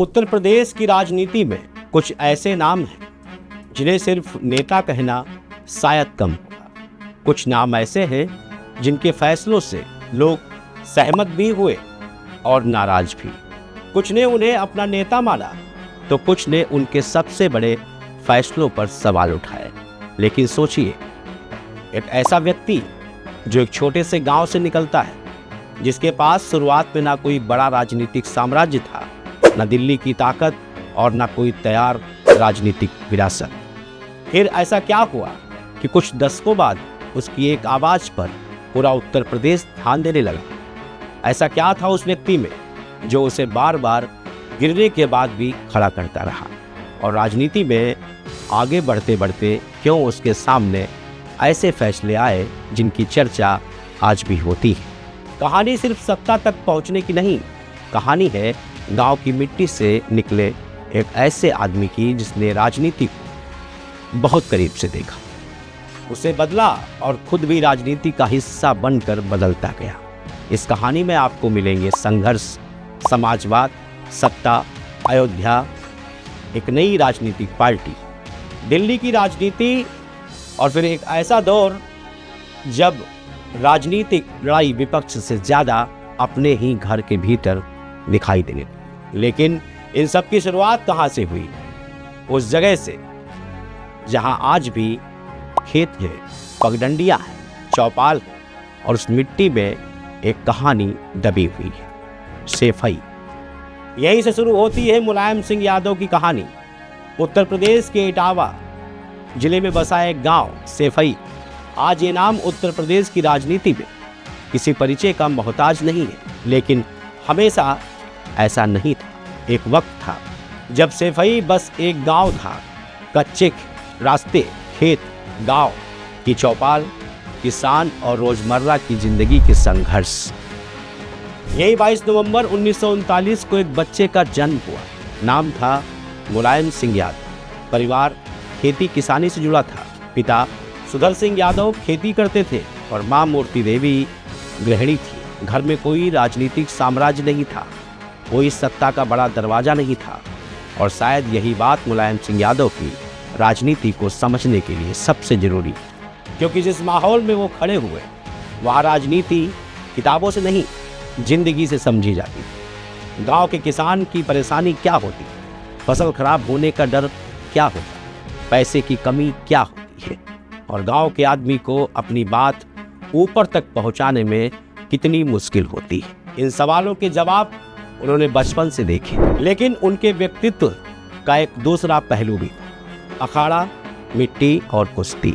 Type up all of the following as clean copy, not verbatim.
उत्तर प्रदेश की राजनीति में कुछ ऐसे नाम हैं जिन्हें सिर्फ नेता कहना शायद कम होगा। कुछ नाम ऐसे हैं जिनके फैसलों से लोग सहमत भी हुए और नाराज भी। कुछ ने उन्हें अपना नेता माना तो कुछ ने उनके सबसे बड़े फैसलों पर सवाल उठाए। लेकिन सोचिए, एक ऐसा व्यक्ति जो एक छोटे से गांव से निकलता है, जिसके पास शुरुआत में ना कोई बड़ा राजनीतिक साम्राज्य था, न दिल्ली की ताकत और न कोई तैयार राजनीतिक विरासत। फिर ऐसा क्या हुआ कि कुछ दशकों बाद उसकी एक आवाज़ पर पूरा उत्तर प्रदेश ध्यान देने लगा? ऐसा क्या था उस व्यक्ति में जो उसे बार बार गिरने के बाद भी खड़ा करता रहा? और राजनीति में आगे बढ़ते बढ़ते क्यों उसके सामने ऐसे फैसले आए जिनकी चर्चा आज भी होती है? कहानी सिर्फ सत्ता तक पहुंचने की नहीं, कहानी है गांव की मिट्टी से निकले एक ऐसे आदमी की जिसने राजनीति को बहुत करीब से देखा, उसे बदला और खुद भी राजनीति का हिस्सा बनकर बदलता गया। इस कहानी में आपको मिलेंगे संघर्ष, समाजवाद, सत्ता, अयोध्या, एक नई राजनीतिक पार्टी, दिल्ली की राजनीति और फिर एक ऐसा दौर जब राजनीतिक लड़ाई विपक्ष से ज़्यादा अपने ही घर के भीतर दिखाई देने लगी। लेकिन इन सब की शुरुआत कहाँ से हुई? उस जगह से जहाँ आज भी खेत है, पगडंडियाँ हैं, चौपाल है और उस मिट्टी में एक कहानी दबी हुई है, सेफई। यहीं से शुरू होती है मुलायम सिंह यादव की कहानी। उत्तर प्रदेश के इटावा जिले में बसा एक गांव सेफई। आज ये नाम उत्तर प्रदेश की राजनीति में किसी परिचय का मोहताज नहीं है, लेकिन हमेशा ऐसा नहीं था। एक वक्त था जब सेफई बस एक गांव था। कच्चे रास्ते, खेत, गांव की चौपाल, किसान और रोजमर्रा की जिंदगी के संघर्ष। यही 22 नवंबर 1939 को एक बच्चे का जन्म हुआ। नाम था मुलायम सिंह यादव। परिवार खेती किसानी से जुड़ा था। पिता सुधर सिंह यादव खेती करते थे और मां मूर्ति देवी गृहिणी थी। घर में कोई राजनीतिक साम्राज्य नहीं था, कोई सत्ता का बड़ा दरवाजा नहीं था और शायद यही बात मुलायम सिंह यादव की राजनीति को समझने के लिए सबसे जरूरी, क्योंकि जिस माहौल में वो खड़े हुए वहाँ राजनीति किताबों से नहीं, जिंदगी से समझी जाती थी। गांव के किसान की परेशानी क्या होती, फसल खराब होने का डर क्या होता, पैसे की कमी क्या होती है और गांव के आदमी को अपनी बात ऊपर तक पहुंचाने में कितनी मुश्किल होती है। इन सवालों के जवाब उन्होंने बचपन से देखे। लेकिन उनके व्यक्तित्व का एक दूसरा पहलू भी था, अखाड़ा, मिट्टी और कुश्ती।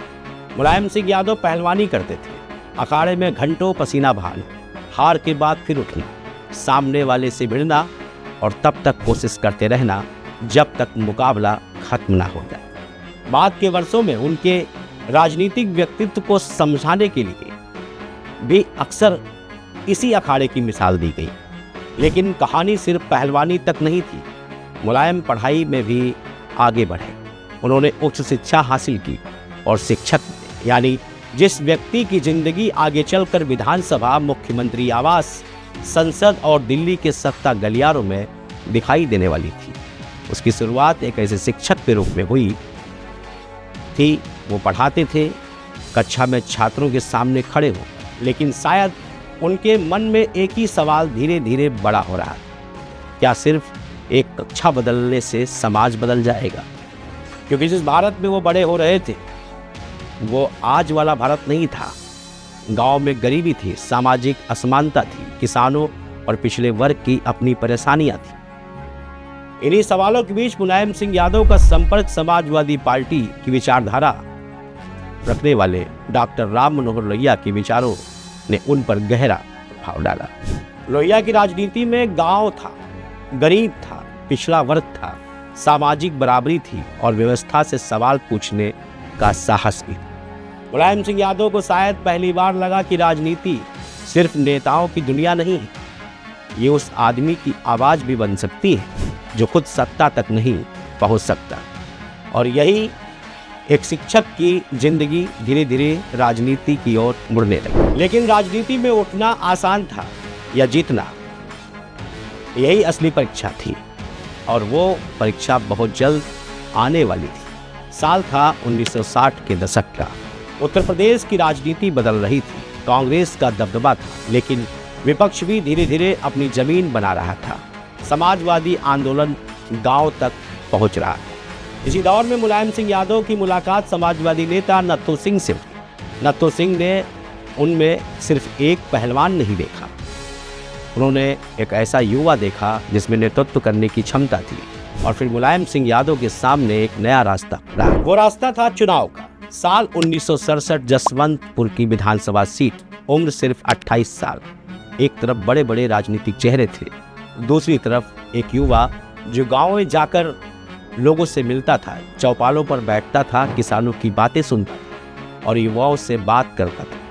मुलायम सिंह यादव पहलवानी करते थे। अखाड़े में घंटों पसीना बहाना, हार के बाद फिर उठना, सामने वाले से भिड़ना और तब तक कोशिश करते रहना जब तक मुकाबला खत्म ना हो जाए। बाद के वर्षों में उनके राजनीतिक व्यक्तित्व को समझाने के लिए भी अक्सर इसी अखाड़े की मिसाल दी गई। लेकिन कहानी सिर्फ पहलवानी तक नहीं थी। मुलायम पढ़ाई में भी आगे बढ़े। उन्होंने उच्च शिक्षा हासिल की और शिक्षक यानी जिस व्यक्ति की जिंदगी आगे चलकर विधानसभा, मुख्यमंत्री आवास, संसद और दिल्ली के सत्ता गलियारों में दिखाई देने वाली थी, उसकी शुरुआत एक ऐसे शिक्षक के रूप में हुई थी। वो पढ़ाते थे, कक्षा में छात्रों के सामने खड़े हो, लेकिन शायद उनके मन में एक ही सवाल धीरे धीरे बड़ा हो रहा, क्या सिर्फ एक कक्षा बदलने से समाज बदल जाएगा? क्योंकि जिस भारत में वो बड़े हो रहे थे वो आज वाला भारत नहीं था। गांव में गरीबी थी, सामाजिक असमानता थी, किसानों और पिछड़े वर्ग की अपनी परेशानियां थी। इन्हीं सवालों के बीच मुलायम सिंह यादव का संपर्क समाजवादी पार्टी की विचारधारा रखने वाले डॉक्टर राम मनोहर लोहिया के विचारों ने उन पर गहरा प्रभाव डाला। लोहिया की राजनीति में गांव था, गरीब था, पिछड़ा वर्ग था, सामाजिक बराबरी थी और व्यवस्था से सवाल पूछने का साहस भी। मुलायम सिंह यादव को शायद पहली बार लगा कि राजनीति सिर्फ नेताओं की दुनिया नहीं है, ये उस आदमी की आवाज़ भी बन सकती है जो खुद सत्ता तक नहीं पहुंच सकता। और यही एक शिक्षक की जिंदगी धीरे धीरे राजनीति की ओर मुड़ने लगी। लेकिन राजनीति में उठना आसान था या जीतना, यही असली परीक्षा थी। और वो परीक्षा बहुत जल्द आने वाली थी। साल था 1960 के दशक का। उत्तर प्रदेश की राजनीति बदल रही थी। कांग्रेस का दबदबा था, लेकिन विपक्ष भी धीरे धीरे अपनी जमीन बना रहा था। समाजवादी आंदोलन गांव तक पहुंच रहा था। इसी दौर में मुलायम सिंह यादव की मुलाकात समाजवादी नेता नत्थू सिंह से हुई। नत्थू सिंह ने उनमें सिर्फ एक पहलवान नहीं देखा, उन्होंने एक ऐसा युवा देखा जिसमें नेतृत्व करने की क्षमता थी। और फिर मुलायम सिंह यादव के सामने एक नया रास्ता खुला। वो रास्ता था चुनाव का। साल 1967, जसवंतपुर की विधानसभा सीट, उम्र सिर्फ 28 साल। एक तरफ बड़े बड़े राजनीतिक चेहरे थे, दूसरी तरफ एक युवा जो गाँव में जाकर लोगों से मिलता था, चौपालों पर बैठता था, किसानों की बातें सुनता था और युवाओं से बात करता था।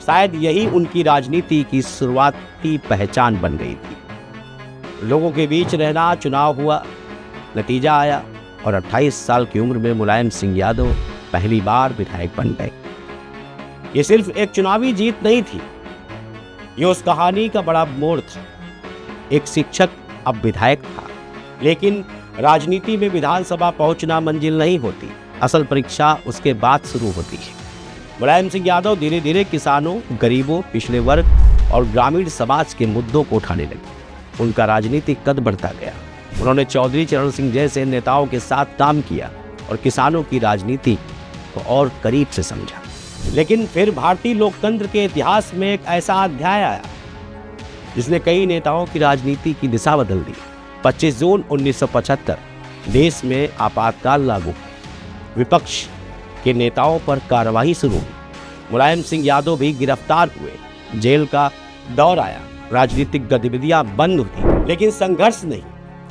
शायद यही उनकी राजनीति की शुरुआती पहचान बन गई थी। लोगों के बीच रहना। चुनाव हुआ, नतीजा आया और 28 साल की उम्र में मुलायम सिंह यादव पहली बार विधायक बन गए। ये सिर्फ एक चुनावी जीत नहीं थी, ये उस कहानी का बड़ा मोड़ था। एक शिक्षक अब विधायक था, लेकिन राजनीति में विधानसभा पहुंचना मंजिल नहीं होती, असल परीक्षा उसके बाद शुरू होती है। मुलायम सिंह यादव धीरे धीरे किसानों, गरीबों, पिछड़े वर्ग और ग्रामीण समाज के मुद्दों को उठाने लगे। उनका राजनीतिक कद बढ़ता गया। उन्होंने चौधरी चरण सिंह जैसे नेताओं के साथ काम किया और किसानों की राजनीति को और करीब से समझा। लेकिन फिर भारतीय लोकतंत्र के इतिहास में एक ऐसा अध्याय आया जिसने कई नेताओं की राजनीति की दिशा बदल दी। 25 जून 1975 देश में आपातकाल लागू हुआ। विपक्ष के नेताओं पर कार्रवाई शुरू हुई। मुलायम सिंह यादव भी गिरफ्तार हुए। जेल का दौर आया। राजनीतिक गतिविधियां बंद हुई, लेकिन संघर्ष नहीं।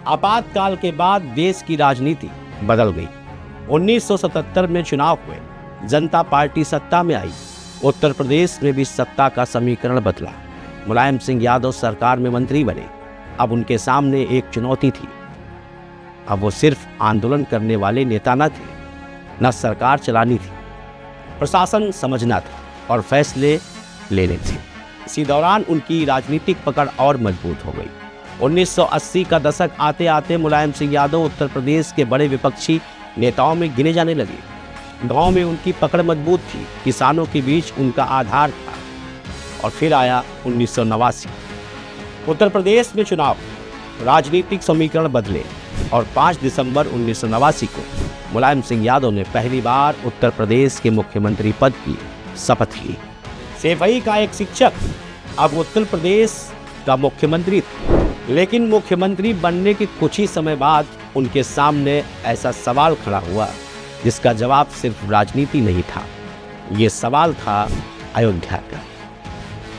आपातकाल के बाद देश की राजनीति बदल गई। 1977 में चुनाव हुए, जनता पार्टी सत्ता में आई। उत्तर प्रदेश में भी सत्ता का समीकरण बदला। मुलायम सिंह यादव सरकार में मंत्री बने। अब उनके सामने एक चुनौती थी। अब वो सिर्फ आंदोलन करने वाले नेता न थे, न सरकार चलानी थी, प्रशासन समझना था और फैसले लेने थे। इसी दौरान उनकी राजनीतिक पकड़ और मजबूत हो गई। 1980 का दशक आते आते मुलायम सिंह यादव उत्तर प्रदेश के बड़े विपक्षी नेताओं में गिने जाने लगे। गांव में उनकी पकड़ मजबूत थी, किसानों के बीच उनका आधार था। और फिर आया 1989। उत्तर प्रदेश में चुनाव, राजनीतिक समीकरण बदले और 5 दिसंबर 1989 को मुलायम सिंह यादव ने पहली बार उत्तर प्रदेश के मुख्यमंत्री पद की शपथ ली। सेवई का एक शिक्षक अब उत्तर प्रदेश का मुख्यमंत्री था, लेकिन मुख्यमंत्री बनने के कुछ ही समय बाद उनके सामने ऐसा सवाल खड़ा हुआ जिसका जवाब सिर्फ राजनीति नहीं था, ये सवाल था अयोध्या का।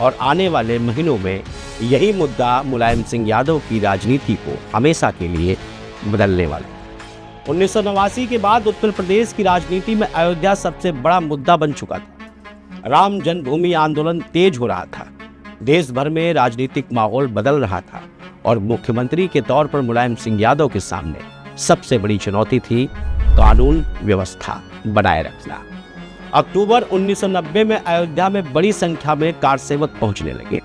और आने वाले महीनों में यही मुद्दा मुलायम सिंह यादव की राजनीति को हमेशा के लिए बदलने वाला। 1989 के बाद उत्तर प्रदेश की राजनीति में अयोध्या सबसे बड़ा मुद्दा बन चुका था। राम जन्मभूमि आंदोलन तेज हो रहा था। देश भर में राजनीतिक माहौल बदल रहा था और मुख्यमंत्री के तौर पर मुलायम सिंह यादव के सामने सबसे बड़ी चुनौती थी कानून व्यवस्था बनाए रखना। अक्टूबर 1990 में अयोध्या में बड़ी संख्या में कारसेवक पहुंचने लगे।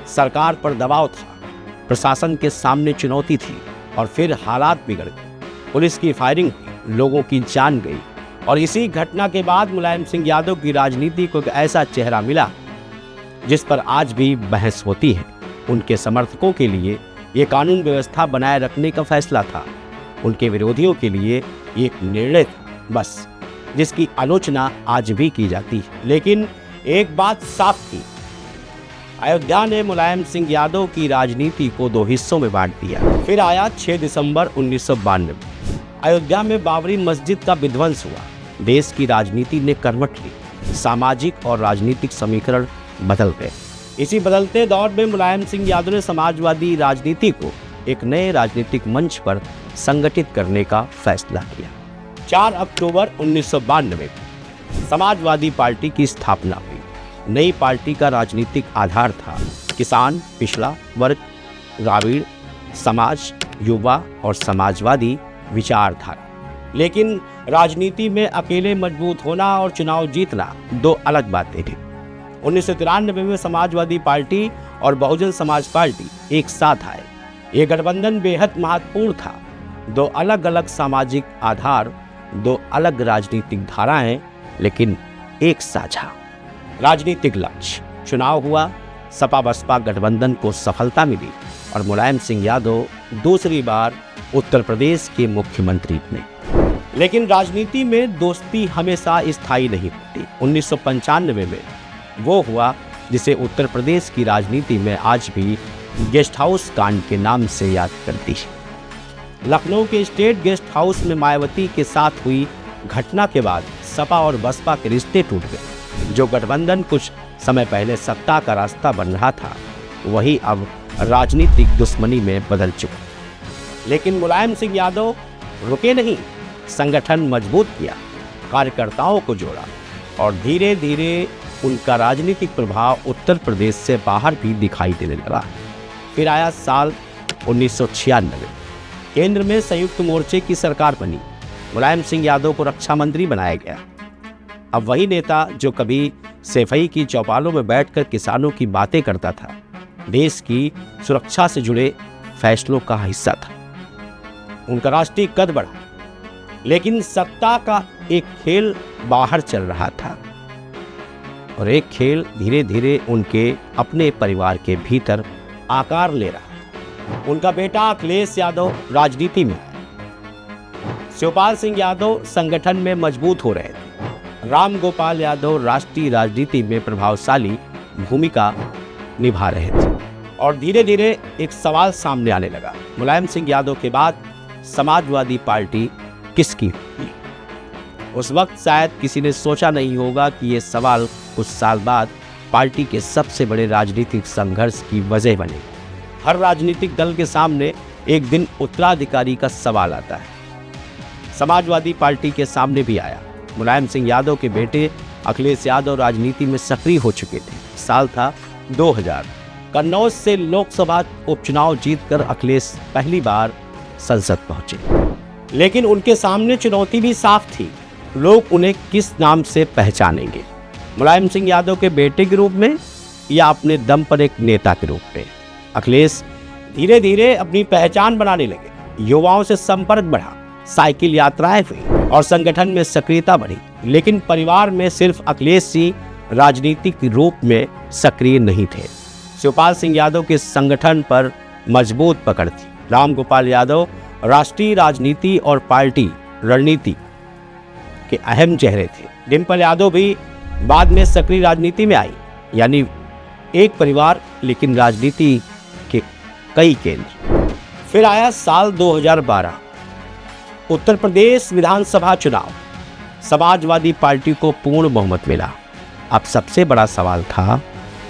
सरकार पर दबाव था, प्रशासन के सामने चुनौती थी और फिर हालात बिगड़ गए। पुलिस की फायरिंग हुई, लोगों की जान गई। और इसी घटना के बाद मुलायम सिंह यादव की राजनीति को एक ऐसा चेहरा मिला जिस पर आज भी बहस होती है। उनके समर्थकों के लिए ये कानून व्यवस्था बनाए रखने का फैसला था, उनके विरोधियों के लिए एक निर्णय था बस, जिसकी आलोचना आज भी की जाती है। लेकिन एक बात साफ थी, अयोध्या ने मुलायम सिंह यादव की राजनीति को 2 हिस्सों में बांट दिया। फिर आया 6 दिसंबर 1992। अयोध्या में बाबरी मस्जिद का विध्वंस हुआ। देश की राजनीति ने करवट ली, सामाजिक और राजनीतिक समीकरण बदल गए। इसी बदलते दौर में मुलायम सिंह यादव ने समाजवादी राजनीति को एक नए राजनीतिक मंच पर संगठित करने का फैसला किया। 4 अक्टूबर 1992 समाजवादी पार्टी की स्थापना हुई। नई पार्टी का राजनीतिक आधार था किसान, पिछड़ा वर्ग, ग्रामीण समाज, युवा और समाजवादी विचारधारा। लेकिन राजनीति में अकेले मजबूत होना और चुनाव जीतना 2 अलग बातें थी। 1993 में समाजवादी पार्टी और बहुजन समाज पार्टी एक साथ आए। ये गठबंधन बेहद महत्वपूर्ण था। दो अलग अलग सामाजिक आधार, दो अलग राजनीतिक धाराएं, लेकिन एक साझा राजनीतिक लक्ष्य। चुनाव हुआ, सपा बसपा गठबंधन को सफलता मिली और मुलायम सिंह यादव दूसरी बार उत्तर प्रदेश के मुख्यमंत्री बने। लेकिन राजनीति में दोस्ती हमेशा स्थायी नहीं होती। 1995 में वो हुआ जिसे उत्तर प्रदेश की राजनीति में आज भी गेस्ट हाउस कांड के नाम से याद करती है। लखनऊ के स्टेट गेस्ट हाउस में मायावती के साथ हुई घटना के बाद सपा और बसपा के रिश्ते टूट गए। जो गठबंधन कुछ समय पहले सत्ता का रास्ता बन रहा था, वही अब राजनीतिक दुश्मनी में बदल चुका। लेकिन मुलायम सिंह यादव रुके नहीं, संगठन मजबूत किया, कार्यकर्ताओं को जोड़ा और धीरे धीरे उनका राजनीतिक प्रभाव उत्तर प्रदेश से बाहर भी दिखाई देने लगा। फिर आया साल 1996, केंद्र में संयुक्त मोर्चे की सरकार बनी। मुलायम सिंह यादव को रक्षा मंत्री बनाया गया। अब वही नेता जो कभी सैफई की चौपालों में बैठकर किसानों की बातें करता था, देश की सुरक्षा से जुड़े फैसलों का हिस्सा था। उनका राष्ट्रीय कद बढ़ा, लेकिन सत्ता का एक खेल बाहर चल रहा था और एक खेल धीरे धीरे उनके अपने परिवार के भीतर आकार ले रहा। उनका बेटा अखिलेश यादव राजनीति में आया। शिवपाल सिंह यादव संगठन में मजबूत हो रहे थे। राम गोपाल यादव राष्ट्रीय राजनीति में प्रभावशाली भूमिका निभा रहे थे और धीरे धीरे एक सवाल सामने आने लगा, मुलायम सिंह यादव के बाद समाजवादी पार्टी किसकी होगी? उस वक्त शायद किसी ने सोचा नहीं होगा कि ये सवाल कुछ साल बाद पार्टी के सबसे बड़े राजनीतिक संघर्ष की वजह बनेगा। हर राजनीतिक दल के सामने एक दिन उत्तराधिकारी का सवाल आता है। समाजवादी पार्टी के सामने भी आया। मुलायम सिंह यादव के बेटे अखिलेश यादव राजनीति में सक्रिय हो चुके थे। साल था 2000। कन्नौज से लोकसभा उपचुनाव जीतकर अखिलेश पहली बार संसद पहुंचे, लेकिन उनके सामने चुनौती भी साफ थी। लोग उन्हें किस नाम से पहचानेंगे? मुलायम सिंह यादव के बेटे के रूप में या अपने दम पर एक नेता के रूप में? अखिलेश धीरे धीरे अपनी पहचान बनाने लगे। युवाओं से संपर्क बढ़ा, साइकिल यात्राएं हुई और संगठन में सक्रियता बढ़ी। लेकिन परिवार में सिर्फ अखिलेश ही राजनीतिक रूप में सक्रिय नहीं थे। शिवपाल सिंह यादव के संगठन पर मजबूत पकड़ थी। राम गोपाल यादव राष्ट्रीय राजनीति और पार्टी रणनीति के अहम चेहरे थे। डिम्पल यादव भी बाद में सक्रिय राजनीति में आई। यानी एक परिवार, लेकिन राजनीति के कई केंद्र। फिर आया साल 2012, उत्तर प्रदेश विधानसभा चुनाव। समाजवादी पार्टी को पूर्ण बहुमत मिला। अब सबसे बड़ा सवाल था,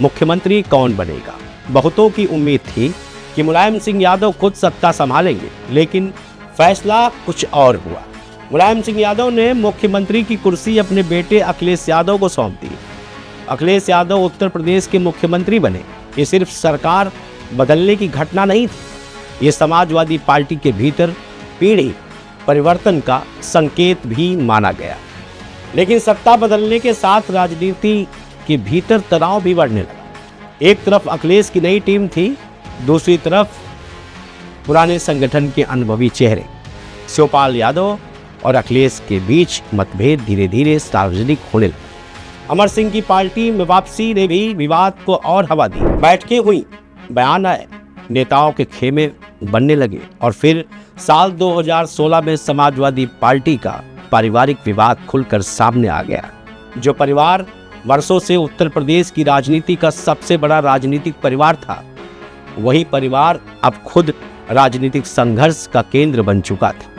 मुख्यमंत्री कौन बनेगा? बहुतों की उम्मीद थी कि मुलायम सिंह यादव खुद सत्ता संभालेंगे, लेकिन फैसला कुछ और हुआ। मुलायम सिंह यादव ने मुख्यमंत्री की कुर्सी अपने बेटे अखिलेश यादव को सौंप दी। अखिलेश यादव उत्तर प्रदेश के मुख्यमंत्री बने। ये सिर्फ सरकार बदलने की घटना नहीं थी, ये समाजवादी पार्टी के भीतर पीढ़ी परिवर्तन का संकेत भी माना गया। लेकिन सत्ता बदलने के साथ राजनीति के भीतर तनाव भी बढ़ने लगा। एक तरफ अखिलेश की नई टीम थी, दूसरी तरफ पुराने संगठन के अनुभवी चेहरे। शिवपाल यादव और अखिलेश के बीच मतभेद धीरे धीरे सार्वजनिक होने लगे। अमर सिंह की पार्टी में वापसी ने भी विवाद को और हवा दी। बैठकें हुई, बयान आए, नेताओं के खेमे बनने लगे और फिर साल 2016 में समाजवादी पार्टी का पारिवारिक विवाद खुलकर सामने आ गया। जो परिवार वर्षों से उत्तर प्रदेश की राजनीति का सबसे बड़ा राजनीतिक परिवार था, वही परिवार अब खुद राजनीतिक संघर्ष का केंद्र बन चुका था।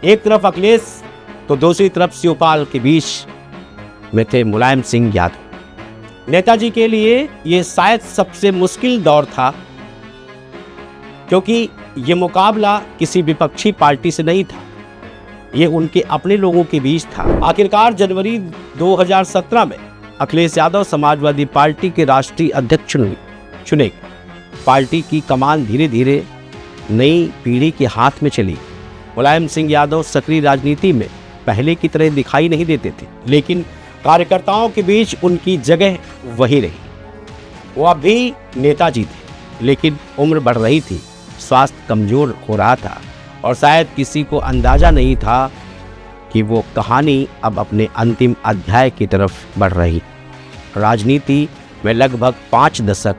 एक तरफ अखिलेश तो दूसरी तरफ शिवपाल के बीच में थे मुलायम सिंह यादव। नेताजी के लिए ये शायद सबसे मुश्किल दौर था, क्योंकि ये मुकाबला किसी विपक्षी पार्टी से नहीं था, ये उनके अपने लोगों के बीच था। आखिरकार जनवरी 2017 में अखिलेश यादव समाजवादी पार्टी के राष्ट्रीय अध्यक्ष चुने। पार्टी की कमान धीरे धीरे नई पीढ़ी के हाथ में चली। मुलायम सिंह यादव सक्रिय राजनीति में पहले की तरह दिखाई नहीं देते थे, लेकिन कार्यकर्ताओं के बीच उनकी जगह वही रही। वो अब भी नेताजी थे, लेकिन उम्र बढ़ रही थी स्वास्थ्य कमज़ोर हो रहा था और शायद किसी को अंदाज़ा नहीं था कि वो कहानी अब अपने अंतिम अध्याय की तरफ बढ़ रही। राजनीति में लगभग 5 दशक,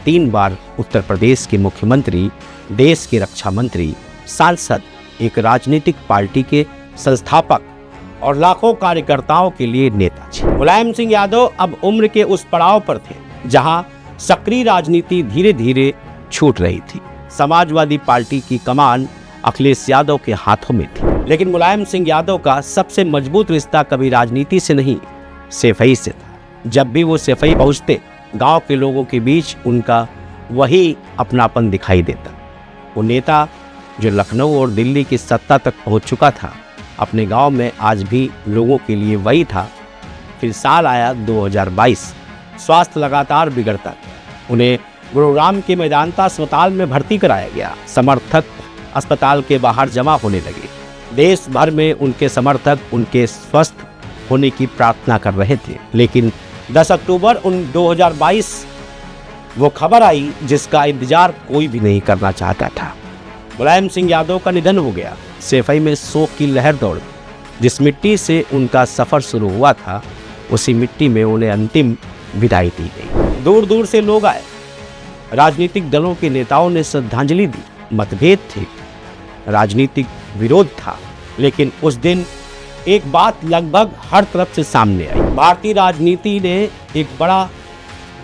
3 बार उत्तर प्रदेश के मुख्यमंत्री, देश के रक्षा मंत्री, सांसद, एक राजनीतिक पार्टी के संस्थापक और लाखों कार्यकर्ताओं के लिए नेता थे। मुलायम सिंह यादव अब उम्र के उस पड़ाव पर थे जहां सक्रिय राजनीति धीरे धीरे छूट रही थी। समाजवादी पार्टी की कमान अखिलेश यादव के हाथों में थी, लेकिन मुलायम सिंह यादव का सबसे मजबूत रिश्ता कभी राजनीति से नहीं, सैफई से था। जब भी वो सैफई पहुंचते, गांव के लोगों के बीच उनका वही अपनापन दिखाई देता। वो नेता जो लखनऊ और दिल्ली की सत्ता तक पहुंच चुका था, अपने गांव में आज भी लोगों के लिए वही था। फिर साल आया 2022। स्वास्थ्य लगातार बिगड़ता गया। उन्हें गुरुग्राम के मेदांता अस्पताल में भर्ती कराया गया। समर्थक अस्पताल के बाहर जमा होने लगे। देश भर में उनके समर्थक उनके स्वस्थ होने की प्रार्थना कर रहे थे। लेकिन 10 अक्टूबर 2022 वो खबर आई जिसका इंतजार कोई भी नहीं करना चाहता था। मुलायम सिंह यादव का निधन हो गया। सैफई में शोक की लहर दौड़ गई। जिस मिट्टी से उनका सफ़र शुरू हुआ था, उसी मिट्टी में उन्हें अंतिम विदाई दी गई। दूर दूर से लोग आए। राजनीतिक दलों के नेताओं ने श्रद्धांजलि दी। मतभेद थे, राजनीतिक विरोध था, लेकिन उस दिन एक बात लगभग हर तरफ से सामने आई। भारतीय राजनीति ने एक बड़ा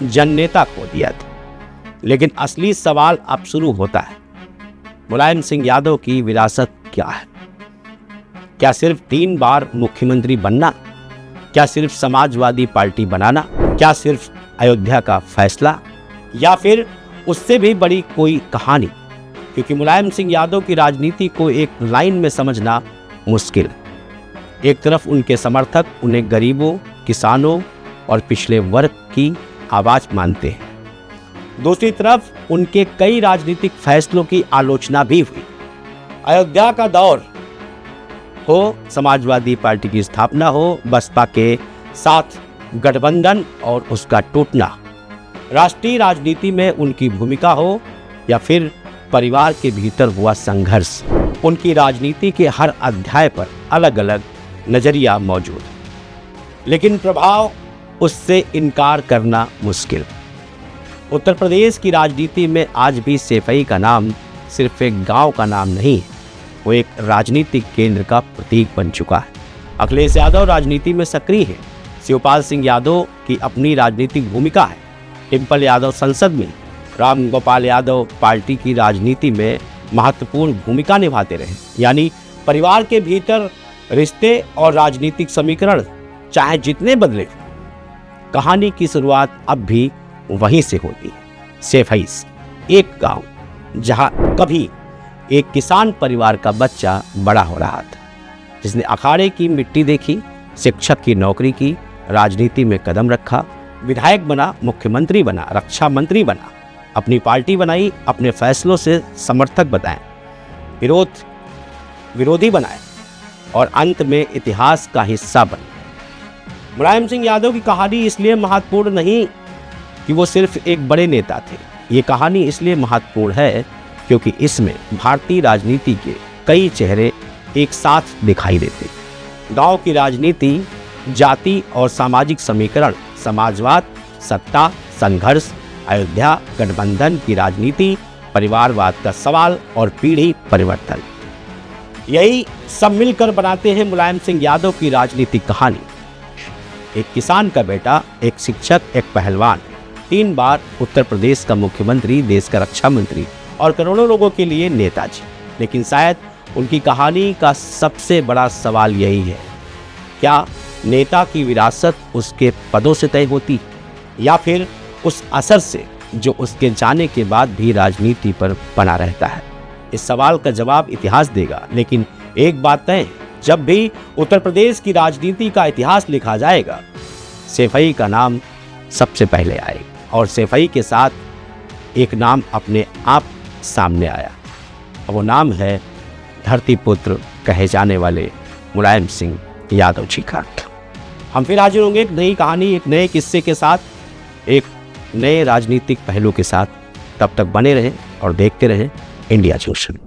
जननेता खो दिया था। लेकिन असली सवाल अब शुरू होता है, मुलायम सिंह यादव की विरासत क्या है? क्या सिर्फ 3 बार मुख्यमंत्री बनना? क्या सिर्फ समाजवादी पार्टी बनाना? क्या सिर्फ अयोध्या का फैसला? या फिर उससे भी बड़ी कोई कहानी? क्योंकि मुलायम सिंह यादव की राजनीति को एक लाइन में समझना मुश्किल है। एक तरफ उनके समर्थक उन्हें गरीबों, किसानों और पिछड़े वर्ग की आवाज़ मानते हैं। दूसरी तरफ उनके कई राजनीतिक फैसलों की आलोचना भी हुई। अयोध्या का दौर हो, समाजवादी पार्टी की स्थापना हो, बसपा के साथ गठबंधन और उसका टूटना, राष्ट्रीय राजनीति में उनकी भूमिका हो या फिर परिवार के भीतर हुआ संघर्ष, उनकी राजनीति के हर अध्याय पर अलग अलग नजरिया मौजूद, लेकिन प्रभाव उससे इनकार करना मुश्किल। उत्तर प्रदेश की राजनीति में आज भी सैफई का नाम सिर्फ एक गांव का नाम नहीं, वो एक राजनीतिक केंद्र का प्रतीक बन चुका है। अखिलेश यादव राजनीति में सक्रिय है। शिवपाल सिंह यादव की अपनी राजनीतिक भूमिका है। डिम्पल यादव संसद में, राम गोपाल यादव पार्टी की राजनीति में महत्वपूर्ण भूमिका निभाते रहे। यानी परिवार के भीतर रिश्ते और राजनीतिक समीकरण चाहे जितने बदले, कहानी की शुरुआत अब भी वहीं से होती है। सैफई, एक गांव जहां कभी एक किसान परिवार का बच्चा बड़ा हो रहा था, जिसने अखाड़े की मिट्टी देखी, शिक्षक की नौकरी की, राजनीति में कदम रखा, विधायक बना, मुख्यमंत्री बना, रक्षा मंत्री बना, अपनी पार्टी बनाई, अपने फैसलों से समर्थक बताए, विरोधी बनाए और अंत में इतिहास का हिस्सा बने। मुलायम सिंह यादव की कहानी इसलिए महत्वपूर्ण नहीं कि वो सिर्फ एक बड़े नेता थे। ये कहानी इसलिए महत्वपूर्ण है क्योंकि इसमें भारतीय राजनीति के कई चेहरे एक साथ दिखाई देते। गांव की राजनीति, जाति और सामाजिक समीकरण, समाजवाद, सत्ता, संघर्ष, अयोध्या, गठबंधन की राजनीति, परिवारवाद का सवाल और पीढ़ी परिवर्तन, यही सब मिलकर बनाते हैं मुलायम सिंह यादव की राजनीतिक कहानी। एक किसान का बेटा, एक शिक्षक, एक पहलवान, 3 बार उत्तर प्रदेश का मुख्यमंत्री, देश का रक्षा मंत्री और करोड़ों लोगं के लिए नेताजी। लेकिन शायद उनकी कहानी का सबसे बड़ा सवाल यही है, क्या नेता की विरासत उसके पदों से तय होती या फिर उस असर से जो उसके जाने के बाद भी राजनीति पर बना रहता है? इस सवाल का जवाब इतिहास देगा। लेकिन एक बात तय, जब भी उत्तर प्रदेश की राजनीति का इतिहास लिखा जाएगा, सैफई का नाम सबसे पहले आएगा। और सैफई के साथ एक नाम अपने आप सामने आया, और वो नाम है धरती पुत्र कहे जाने वाले मुलायम सिंह यादव जी का। हम फिर हाजिर होंगे एक नई कहानी, एक नए किस्से के साथ, एक नए राजनीतिक पहलू के साथ। तब तक बने रहें और देखते रहें इंडिया जंक्शन।